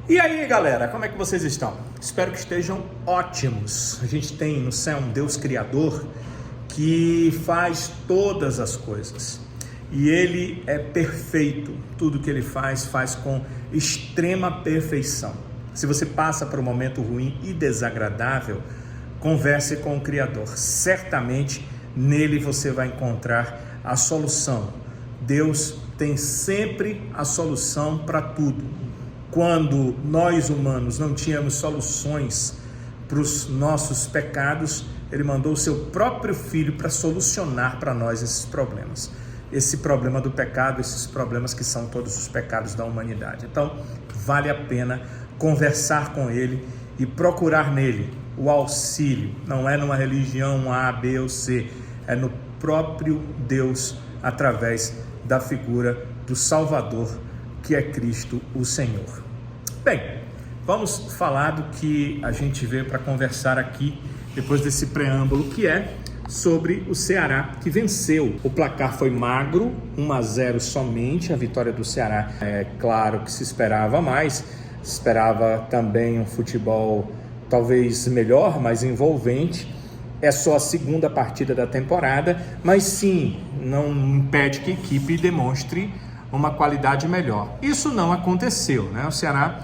E aí, galera, como é que vocês estão? Espero que estejam ótimos. A gente tem no céu um Deus Criador que faz todas as coisas. E Ele é perfeito. Tudo que Ele faz com extrema perfeição. Se você passa por um momento ruim e desagradável, converse com o Criador. Certamente nele você vai encontrar a solução. Deus tem sempre a solução para tudo. Quando nós humanos não tínhamos soluções para os nossos pecados, Ele mandou o seu próprio Filho para solucionar para nós esses problemas. Esse problema do pecado, esses problemas que são todos os pecados da humanidade. Então, vale a pena conversar com Ele e procurar nele o auxílio. Não é numa religião A, B ou C, é no próprio Deus, através da figura do Salvador, que é Cristo o Senhor. Bem, vamos falar do que a gente veio para conversar aqui, depois desse preâmbulo, que é sobre o Ceará, que venceu. O placar foi magro, 1-0 somente, a vitória do Ceará. É claro que se esperava mais, se esperava também um futebol talvez melhor, mais envolvente. É só a segunda partida da temporada, mas sim, não impede que a equipe demonstre uma qualidade melhor. Isso não aconteceu, né? O Ceará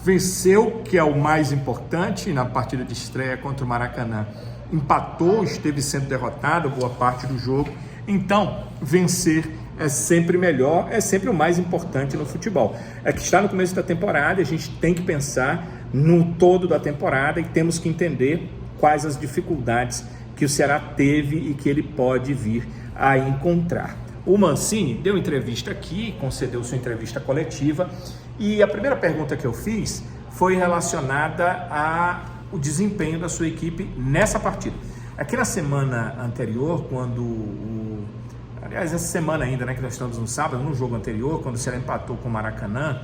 venceu, que é o mais importante, na partida de estreia contra o Maracanã. Empatou, esteve sendo derrotado boa parte do jogo. Então, vencer é sempre melhor, é sempre o mais importante no futebol. É que está no começo da temporada, a gente tem que pensar no todo da temporada e temos que entender quais as dificuldades que o Ceará teve e que ele pode vir a encontrar. O Mancini deu entrevista aqui, concedeu sua entrevista coletiva, e a primeira pergunta que eu fiz foi relacionada ao desempenho da sua equipe nessa partida. Aqui na semana anterior, aliás, essa semana ainda, né, que nós estamos no sábado, no jogo anterior, quando o Ceará empatou com o Maracanã,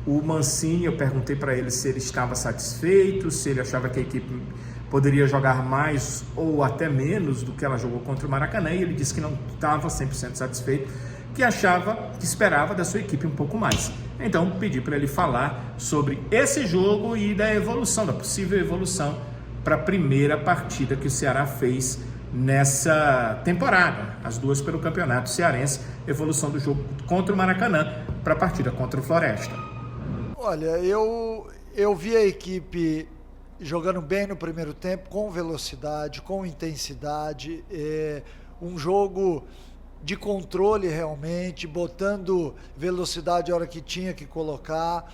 o Mancini, eu perguntei para ele se ele estava satisfeito, se ele achava que a equipe poderia jogar mais ou até menos do que ela jogou contra o Maracanã, e ele disse que não estava 100% satisfeito, que esperava da sua equipe um pouco mais. Então, pedi para ele falar sobre esse jogo e da evolução, da possível evolução para a primeira partida que o Ceará fez nessa temporada, as duas pelo Campeonato Cearense, evolução do jogo contra o Maracanã para a partida contra o Floresta. Olha, eu vi a equipe jogando bem no primeiro tempo, com velocidade, com intensidade, um jogo de controle realmente, botando velocidade a hora que tinha que colocar,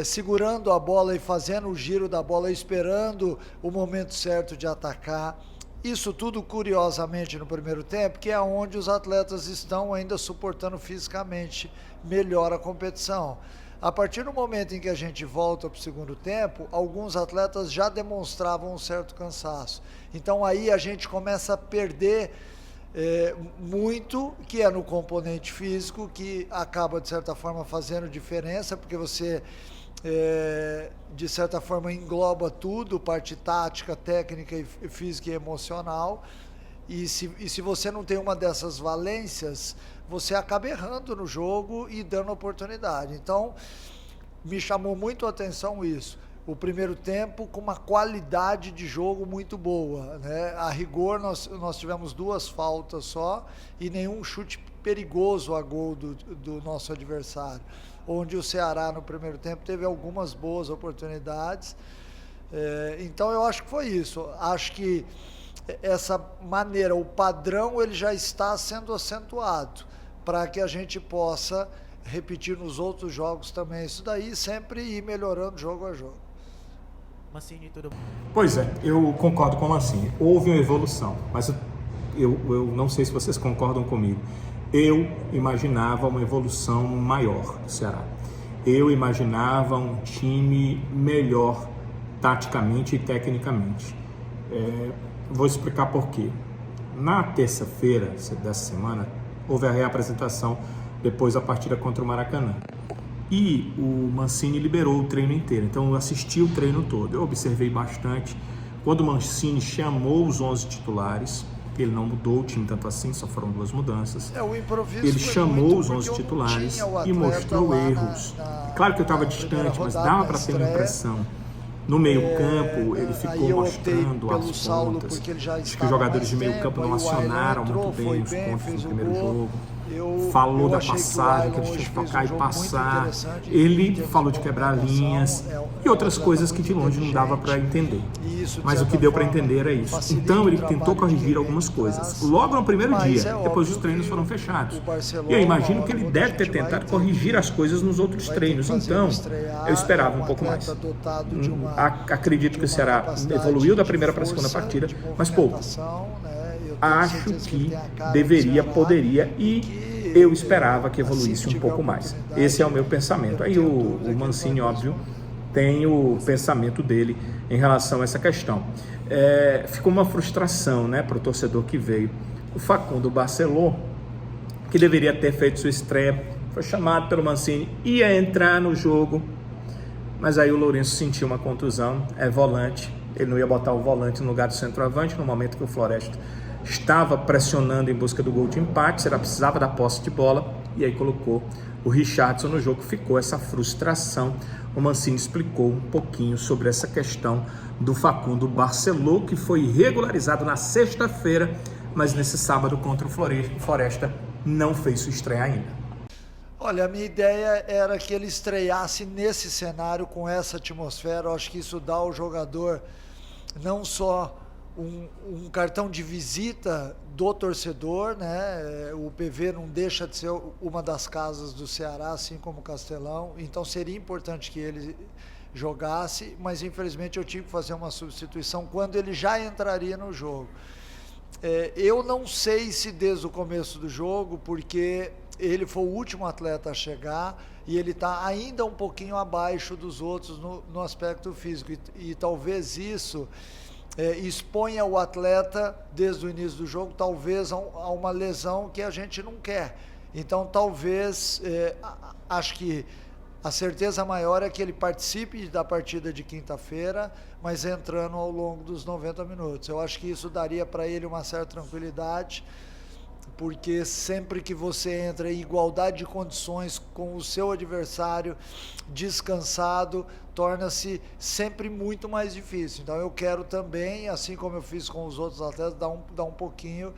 segurando a bola e fazendo o giro da bola, esperando o momento certo de atacar. Isso tudo, curiosamente, no primeiro tempo, que é onde os atletas estão ainda suportando fisicamente melhor a competição. A partir do momento em que a gente volta para o segundo tempo, alguns atletas já demonstravam um certo cansaço. Então aí a gente começa a perder muito, que é no componente físico, que acaba de certa forma fazendo diferença, porque você de certa forma engloba tudo, parte tática, técnica, física e emocional. E se você não tem uma dessas valências, você acaba errando no jogo e dando oportunidade. Então, me chamou muito a atenção isso. O primeiro tempo com uma qualidade de jogo muito boa, né? A rigor, nós tivemos 2 faltas só e nenhum chute perigoso a gol do nosso adversário. Onde o Ceará, no primeiro tempo, teve algumas boas oportunidades. Então, eu acho que foi isso. Acho que essa maneira, o padrão, ele já está sendo acentuado para que a gente possa repetir nos outros jogos também isso daí, sempre ir melhorando jogo a jogo. Mancini, tudo bom? Pois é, eu concordo com o Mancini. Houve uma evolução, mas eu não sei se vocês concordam comigo. Eu imaginava uma evolução maior do Ceará. Eu imaginava um time melhor taticamente e tecnicamente. Vou explicar por quê. Na terça-feira dessa semana, houve a reapresentação depois da partida contra o Maracanã. E o Mancini liberou o treino inteiro, então eu assisti o treino todo. Eu observei bastante. Quando o Mancini chamou os 11 titulares, ele não mudou o time tanto assim, só foram 2 mudanças. O improviso ele foi chamou muito os 11 porque titulares eu não tinha o e atleta mostrou lá erros. Claro que eu estava distante, mas dava para ter uma impressão. No meio-campo, ele ficou mostrando as pontas. Acho que os jogadores de meio-campo não acionaram muito bem os pontos no primeiro jogo. Falou da passagem, que eles tinham que tocar e passar. Ele falou de quebrar linhas e outras coisas que de longe não dava para entender. Mas o que deu para entender era isso. Então ele tentou corrigir algumas coisas. Logo no primeiro dia, depois os treinos foram fechados. E eu imagino que ele deve ter tentado corrigir as coisas nos outros treinos. Então, eu esperava um pouco mais. Acredito que o Ceará evoluiu da primeira para a segunda partida, mas pouco. Acho que deveria, poderia e eu esperava que evoluísse um pouco mais. Esse é o meu pensamento. Aí o Mancini, óbvio, tem o pensamento dele em relação a essa questão. Ficou uma frustração, né, para o torcedor que veio. O Facundo Barceló, que deveria ter feito sua estreia, foi chamado pelo Mancini, ia entrar no jogo, mas aí o Lourenço sentiu uma contusão, é volante, ele não ia botar o volante no lugar do centroavante, no momento que o Floresta estava pressionando em busca do gol de empate, será precisava da posse de bola, e aí colocou o Richarlison no jogo, ficou essa frustração. O Mancini explicou um pouquinho sobre essa questão do Facundo Barceló, que foi regularizado na sexta-feira, mas nesse sábado contra o Floresta não fez sua estreia ainda. Olha, a minha ideia era que ele estreasse nesse cenário, com essa atmosfera. Eu acho que isso dá ao jogador não só um cartão de visita do torcedor, né? O PV não deixa de ser uma das casas do Ceará, assim como o Castelão, então seria importante que ele jogasse, mas infelizmente eu tive que fazer uma substituição quando ele já entraria no jogo. Eu não sei se desde o começo do jogo, porque ele foi o último atleta a chegar e ele está ainda um pouquinho abaixo dos outros no aspecto físico, e talvez isso exponha o atleta desde o início do jogo, talvez a uma lesão que a gente não quer. Então talvez, acho que a certeza maior é que ele participe da partida de quinta-feira, mas entrando ao longo dos 90 minutos. Eu acho que isso daria para ele uma certa tranquilidade, porque sempre que você entra em igualdade de condições com o seu adversário descansado, torna-se sempre muito mais difícil. Então eu quero também, assim como eu fiz com os outros atletas, dar um pouquinho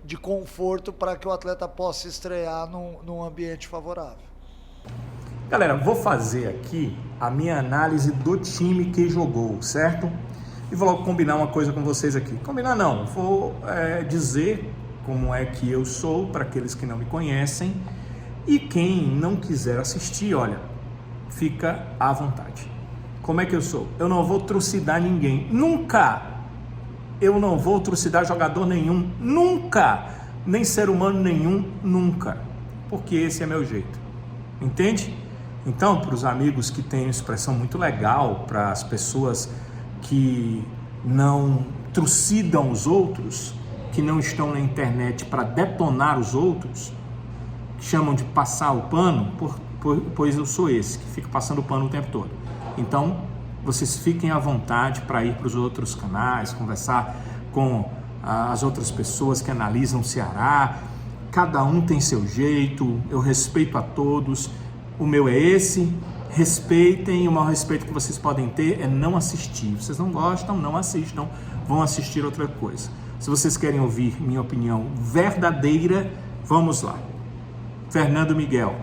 de conforto para que o atleta possa estrear num ambiente favorável. Galera, vou fazer aqui a minha análise do time que jogou, certo? E vou logo combinar uma coisa com vocês aqui. Combinar não, vou dizer como é que eu sou para aqueles que não me conhecem, e quem não quiser assistir, olha, fica à vontade. Como é que eu sou? Eu não vou trucidar ninguém, nunca! Eu não vou trucidar jogador nenhum, nunca! Nem ser humano nenhum, nunca! Porque esse é meu jeito, entende? Então, para os amigos que têm uma expressão muito legal, para as pessoas que não trucidam os outros, que não estão na internet para detonar os outros, que chamam de passar o pano, pois eu sou esse, que fica passando o pano o tempo todo. Então, vocês fiquem à vontade para ir para os outros canais, conversar com as outras pessoas que analisam o Ceará. Cada um tem seu jeito, eu respeito a todos, o meu é esse, respeitem. O maior respeito que vocês podem ter é não assistir. Vocês não gostam, não assistam, vão assistir outra coisa. Se vocês querem ouvir minha opinião verdadeira, vamos lá. Fernando Miguel,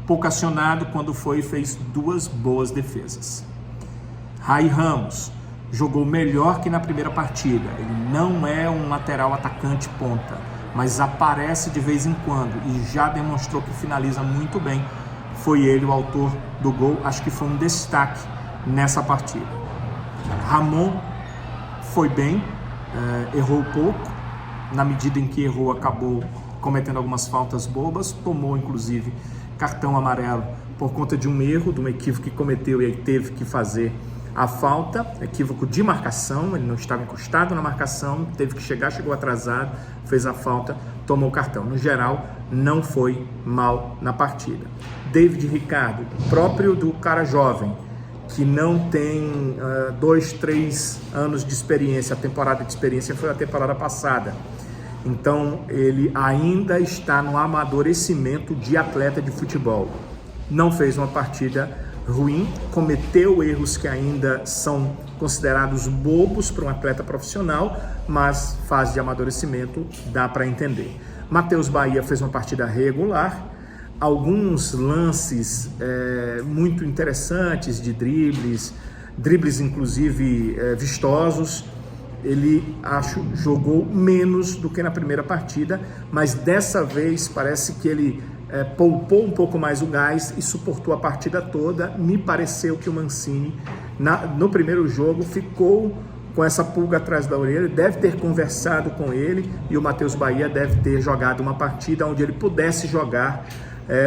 pouco acionado quando fez 2 boas defesas. Rai Ramos, jogou melhor que na primeira partida. Ele não é um lateral atacante ponta, mas aparece de vez em quando e já demonstrou que finaliza muito bem. Foi ele o autor do gol, acho que foi um destaque nessa partida. Ramon foi bem, errou pouco, na medida em que errou acabou cometendo algumas faltas bobas, tomou inclusive cartão amarelo por conta de um erro, de um equívoco que cometeu e aí teve que fazer a falta, equívoco de marcação, ele não estava encostado na marcação, teve que chegou atrasado, fez a falta, tomou o cartão. No geral, não foi mal na partida. David Ricardo, próprio do cara jovem, que não tem 2, 3 anos de experiência. A temporada de experiência foi a temporada passada. Então ele ainda está no amadurecimento de atleta de futebol. Não fez uma partida ruim, cometeu erros que ainda são considerados bobos para um atleta profissional, mas fase de amadurecimento dá para entender. Matheus Bahia fez uma partida regular, alguns lances muito interessantes de dribles inclusive vistosos. Ele, jogou menos do que na primeira partida, mas dessa vez parece que ele poupou um pouco mais o gás e suportou a partida toda. Me pareceu que o Mancini, no primeiro jogo, ficou com essa pulga atrás da orelha, deve ter conversado com ele, e o Matheus Bahia deve ter jogado uma partida onde ele pudesse jogar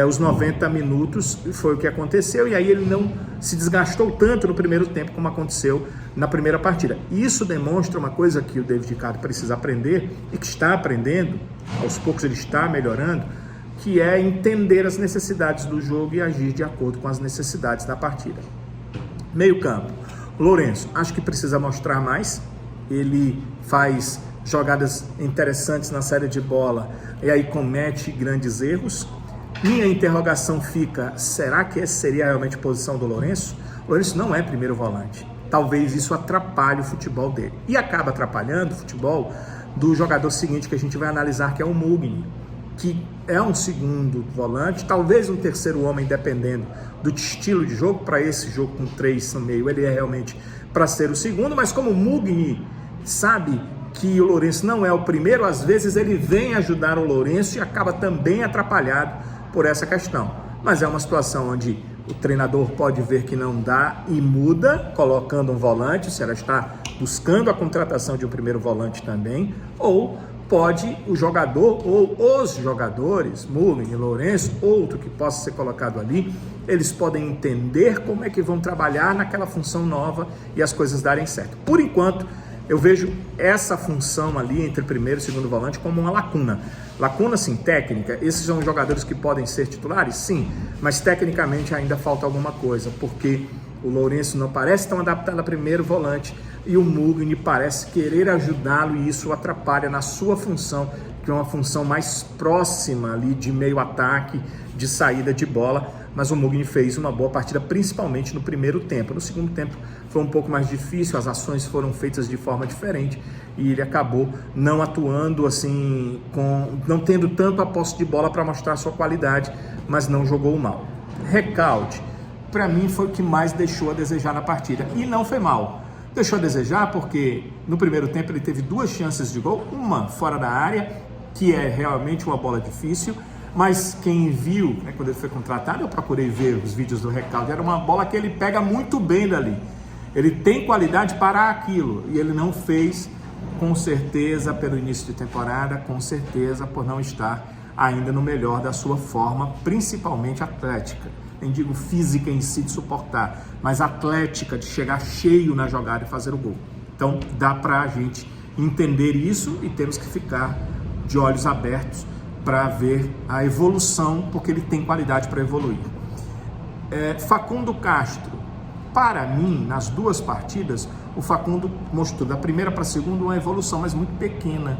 os 90 minutos, foi o que aconteceu, e aí ele não se desgastou tanto no primeiro tempo como aconteceu na primeira partida. Isso demonstra uma coisa que o David Ricardo precisa aprender, e que está aprendendo, aos poucos ele está melhorando, que é entender as necessidades do jogo e agir de acordo com as necessidades da partida. Meio campo, Lourenço, acho que precisa mostrar mais, ele faz jogadas interessantes na saída de bola e aí comete grandes erros. Minha interrogação fica, será que essa seria realmente a posição do Lourenço? O Lourenço não é primeiro volante. Talvez isso atrapalhe o futebol dele. E acaba atrapalhando o futebol do jogador seguinte que a gente vai analisar, que é o Mugni, que é um segundo volante, talvez um terceiro homem, dependendo do estilo de jogo. Para esse jogo com 3 no meio, ele é realmente para ser o segundo, mas como o Mugni sabe que o Lourenço não é o primeiro, às vezes ele vem ajudar o Lourenço e acaba também atrapalhado por essa questão. Mas é uma situação onde o treinador pode ver que não dá e muda, colocando um volante, se ela está buscando a contratação de um primeiro volante também, ou pode o jogador ou os jogadores, Mugni, Lourenço, outro que possa ser colocado ali, eles podem entender como é que vão trabalhar naquela função nova e as coisas darem certo. Por enquanto, eu vejo essa função ali entre primeiro e segundo volante como uma lacuna. Lacuna, sim, técnica. Esses são jogadores que podem ser titulares? Sim, mas tecnicamente ainda falta alguma coisa, porque o Lourenço não parece tão adaptado a primeiro volante e o Mugni parece querer ajudá-lo, e isso atrapalha na sua função, que é uma função mais próxima ali de meio ataque, de saída de bola. Mas o Mugni fez uma boa partida, principalmente no primeiro tempo. No segundo tempo foi um pouco mais difícil, as ações foram feitas de forma diferente e ele acabou não atuando assim, não tendo tanto a posse de bola para mostrar sua qualidade, mas não jogou mal. Recalde, para mim foi o que mais deixou a desejar na partida, e não foi mal. Deixou a desejar porque no primeiro tempo ele teve 2 chances de gol, uma fora da área, que é realmente uma bola difícil, mas quem viu, quando ele foi contratado, eu procurei ver os vídeos do Recalde, era uma bola que ele pega muito bem dali. Ele tem qualidade para aquilo, e ele não fez, com certeza pelo início de temporada, com certeza por não estar ainda no melhor da sua forma, principalmente atlética. Nem digo física em si de suportar, mas atlética de chegar cheio na jogada e fazer o gol. Então dá para a gente entender isso e temos que ficar de olhos abertos para ver a evolução, porque ele tem qualidade para evoluir. Facundo Castro, para mim, nas 2 partidas, o Facundo mostrou da primeira para a segunda uma evolução, mas muito pequena.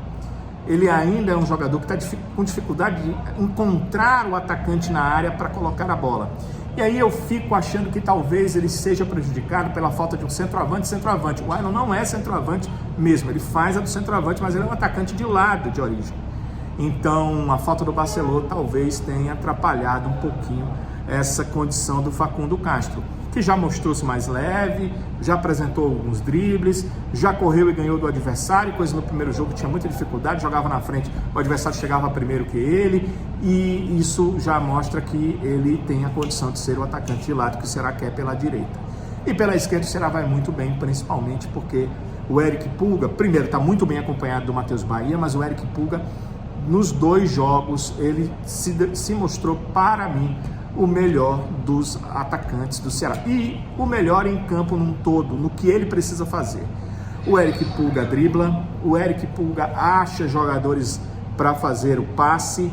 Ele ainda é um jogador que está com dificuldade de encontrar o atacante na área para colocar a bola. E aí eu fico achando que talvez ele seja prejudicado pela falta de um centroavante. O Ailon não é centroavante mesmo, ele faz a do centroavante, mas ele é um atacante de lado de origem. Então a falta do Barcelona talvez tenha atrapalhado um pouquinho essa condição do Facundo Castro, que já mostrou-se mais leve, já apresentou alguns dribles, já correu e ganhou do adversário, coisa no primeiro jogo tinha muita dificuldade, jogava na frente, o adversário chegava primeiro que ele, e isso já mostra que ele tem a condição de ser o atacante de lado que o Ceará quer pela direita. E pela esquerda o Ceará vai muito bem, principalmente porque o Eric Pulga, primeiro, está muito bem acompanhado do Matheus Bahia, mas o Eric Pulga, nos 2 jogos, ele se mostrou, para mim, o melhor dos atacantes do Ceará. E o melhor em campo num todo, no que ele precisa fazer. O Eric Pulga dribla, o Eric Pulga acha jogadores para fazer o passe,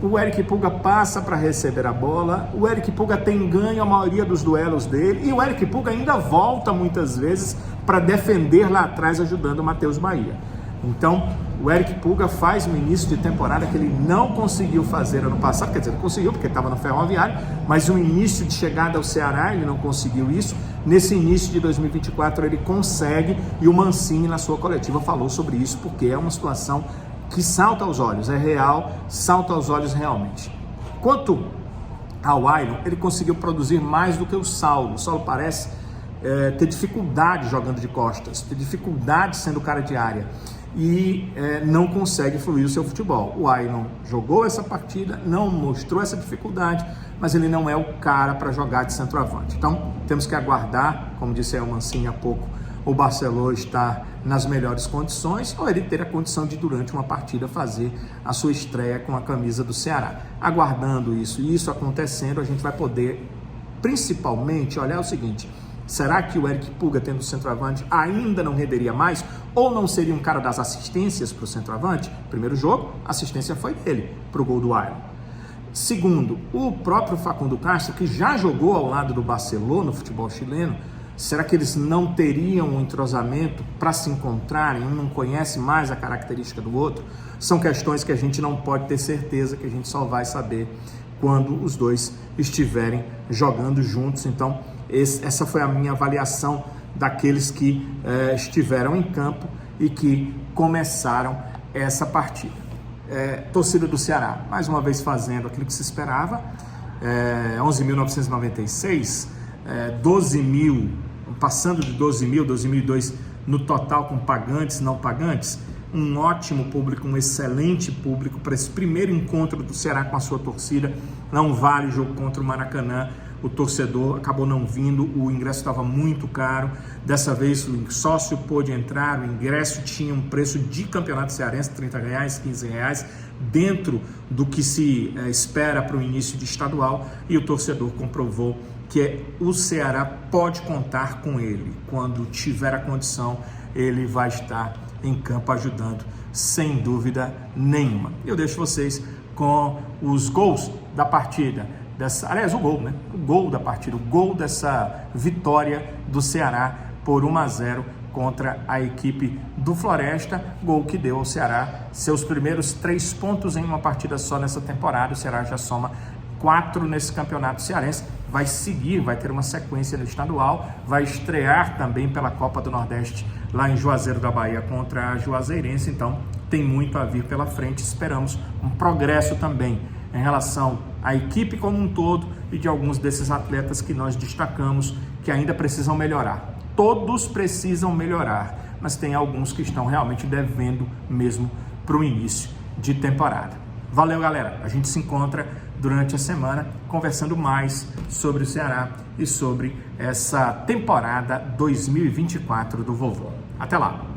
o Eric Pulga passa para receber a bola, o Eric Pulga tem ganho a maioria dos duelos dele e o Eric Pulga ainda volta muitas vezes para defender lá atrás, ajudando o Matheus Bahia. Então, o Eric Pulga faz um início de temporada que ele não conseguiu fazer ano passado, quer dizer, ele conseguiu porque estava no Ferroviário, mas o início de chegada ao Ceará ele não conseguiu isso. Nesse início de 2024 ele consegue, e o Mancini na sua coletiva falou sobre isso, porque é uma situação que salta aos olhos, é real, salta aos olhos realmente. Quanto ao Ailon, ele conseguiu produzir mais do que o Saulo. O Saulo parece ter dificuldade jogando de costas, ter dificuldade sendo cara de área e não consegue fluir o seu futebol. O Ailon jogou essa partida, não mostrou essa dificuldade, mas ele não é o cara para jogar de centroavante. Então temos que aguardar, como disse o Mancini há pouco, o Barcelona está nas melhores condições, ou ele ter a condição de, durante uma partida, fazer a sua estreia com a camisa do Ceará. Aguardando isso e isso acontecendo, a gente vai poder, principalmente, olhar o seguinte: será que o Eric Pulga, tendo centroavante, ainda não renderia mais? Ou não seria um cara das assistências para o centroavante? Primeiro jogo, a assistência foi dele para o gol do Ailon. Segundo, o próprio Facundo Castro, que já jogou ao lado do Barcelona no futebol chileno, será que eles não teriam um entrosamento para se encontrarem? Um não conhece mais a característica do outro? São questões que a gente não pode ter certeza, que a gente só vai saber quando os dois estiverem jogando juntos. Então, essa foi a minha avaliação daqueles que estiveram em campo e que começaram essa partida. Torcida do Ceará, mais uma vez fazendo aquilo que se esperava, 11.996, 12 mil, passando de 12 mil, 12.002 no total com pagantes, não pagantes. Um ótimo público, um excelente público para esse primeiro encontro do Ceará com a sua torcida. Não vale jogo contra o Maracanã, o torcedor acabou não vindo, o ingresso estava muito caro. Dessa vez o sócio pôde entrar, o ingresso tinha um preço de campeonato cearense, R$30, R$15, dentro do que se espera para o início de estadual, e o torcedor comprovou que o Ceará pode contar com ele. Quando tiver a condição, ele vai estar em campo ajudando, sem dúvida nenhuma. Eu deixo vocês com os gols da partida. Aliás, o gol, né? O gol da partida, o gol dessa vitória do Ceará por 1-0 contra a equipe do Floresta, gol que deu ao Ceará seus primeiros 3 pontos em uma partida só nessa temporada. O Ceará já soma 4 nesse campeonato cearense, vai seguir, vai ter uma sequência no estadual, vai estrear também pela Copa do Nordeste lá em Juazeiro da Bahia contra a Juazeirense. Então tem muito a vir pela frente, esperamos um progresso também em relação à equipe como um todo e de alguns desses atletas que nós destacamos que ainda precisam melhorar. Todos precisam melhorar, mas tem alguns que estão realmente devendo mesmo para o início de temporada. Valeu, galera! A gente se encontra durante a semana conversando mais sobre o Ceará e sobre essa temporada 2024 do Vovô. Até lá!